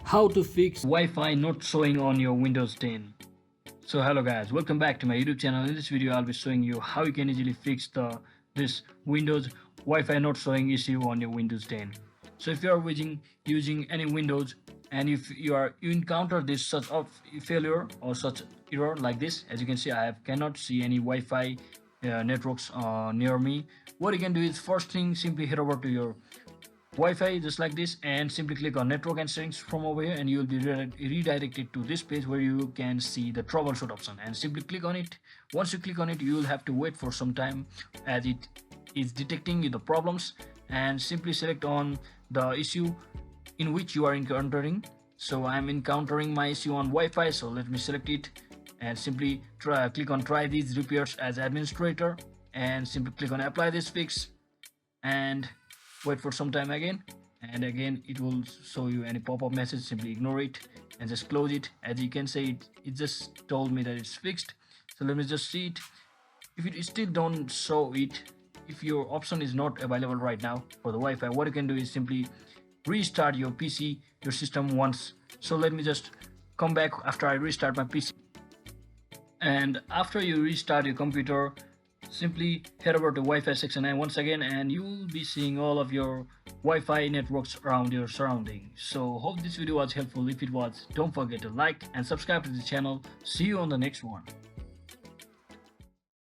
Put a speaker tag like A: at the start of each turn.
A: How to fix Wi-Fi not showing on your Windows 10. So hello guys, welcome back to my YouTube channel. In this video I'll be showing you how you can easily fix this Windows Wi-Fi not showing issue on your Windows 10. So if you are using any Windows and if you encounter this such of failure or such error like this, as you can see I cannot see any Wi-Fi networks near me. What you can do is first thing, simply head over to your Wi-Fi just like this and simply click on network and settings from over here, and you will be redirected to this page where you can see the troubleshoot option, and simply click on it. Once you click on it, you will have to wait for some time as it is detecting the problems, and simply select on the issue in which you are encountering. So I'm encountering my issue on Wi-Fi, so let me select it and simply click on try these repairs as administrator, and simply click on apply this fix and wait for some time again, and again it will show you any pop-up message. Simply ignore it and just close it. As you can say, it just told me that it's fixed. So let me just see it. If it still don't show it, if your option is not available right now for the Wi-Fi, what you can do is simply restart your PC, your system once. So let me just come back after I restart my PC, and after you restart your computer, simply head over to Wi-Fi section and once again, and you will be seeing all of your Wi-Fi networks around your surrounding. So hope this video was helpful. If it was, don't forget to like and subscribe to the channel. See you on the next one.